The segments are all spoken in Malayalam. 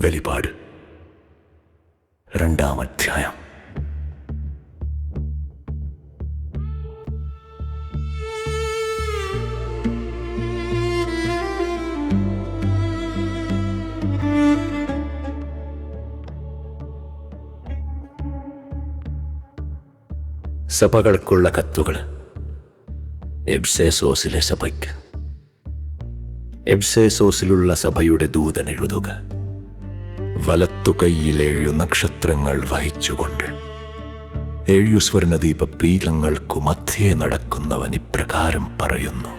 വെളിപാട് 2-ാം അധ്യായം. സഭകൾക്കുള്ള കത്തുകൾ. എഫെസോസിലെ സഭയ്ക്ക്. എഫെസോസിലുള്ള സഭയുടെ ദൂതൻ എഴുതുക. വലത്തുകൈയിൽ 7 നക്ഷത്രങ്ങൾ വഹിച്ചുകൊണ്ട് 7 സ്വർണദീപ പീഠങ്ങൾക്കു മധ്യേ നടക്കുന്നവൻ ഇപ്രകാരം പറയുന്നു: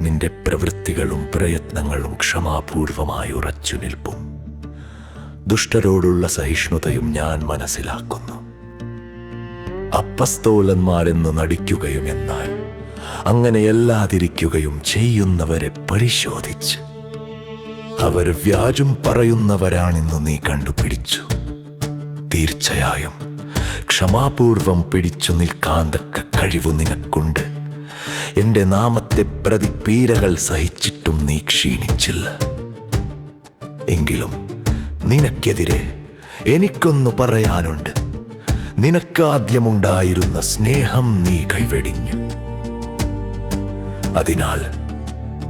നിന്റെ പ്രവൃത്തികളും പ്രയത്നങ്ങളും ക്ഷമാപൂർവമായി ഉറച്ചു നിൽപ്പും ദുഷ്ടരോടുള്ള സഹിഷ്ണുതയും ഞാൻ മനസ്സിലാക്കുന്നു. അപ്പസ്തോലന്മാരെന്ന് നടിക്കുകയും എന്നാൽ അങ്ങനെയല്ലാതിരിക്കുകയും ചെയ്യുന്നവരെ പരിശോധിച്ച് അവർ വ്യാജം പറയുന്നവരാണെന്ന് നീ കണ്ടുപിടിച്ചു. തീർച്ചയായും ക്ഷമാപൂർവം പിടിച്ചു നിൽക്കാന്തക്ക കഴിവ് നിനക്കുണ്ട്. എന്റെ നാമത്തെ പ്രതി പീഡകൾ സഹിച്ചിട്ടും നീ ക്ഷീണിച്ചില്ല. എങ്കിലും നിനക്കെതിരെ എനിക്കൊന്നു പറയാനുണ്ട്. നിനക്കാദ്യമുണ്ടായിരുന്ന സ്നേഹം നീ കൈവെടിഞ്ഞു. അതിനാൽ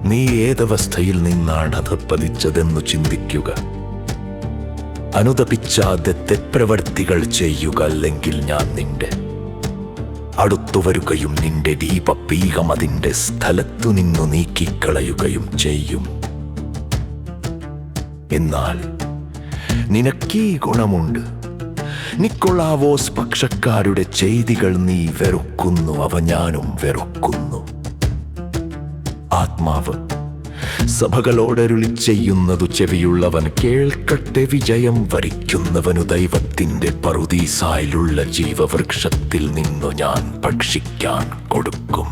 നീ ഏതവസ്ഥയിൽ നിന്നാണ് അധപ്പതിച്ചതെന്നു ചിന്തിക്കുക. അനുതപിച്ചാതെ തെറ്റുപ്രവൃത്തികൾ ചെയ്യുക, അല്ലെങ്കിൽ ഞാൻ നിന്റെ അടുത്തുവരുകയും നിന്റെ ദീപപീഠം അതിന്റെ സ്ഥലത്തു നിന്നു നീക്കിക്കളയുകയും ചെയ്യും. എന്നാൽ നിനക്കീ ഗുണമുണ്ട്: നിക്കൊളാവോസ് പക്ഷക്കാരുടെ ചെയ്തികൾ നീ വെറുക്കുന്നു, അവ ഞാനും വെറുക്കുന്നു. ആത്മാവ് സഭകളോടരുളി ചെയ്യുന്നതു ചെവിയുള്ളവൻ കേൾക്കട്ടെ. വിജയം വരിക്കുന്നവനു ദൈവത്തിന്റെ പറുദീസായിലുള്ള ജീവവൃക്ഷത്തിൽ നിന്നു ഞാൻ ഭക്ഷിക്കാൻ കൊടുക്കും.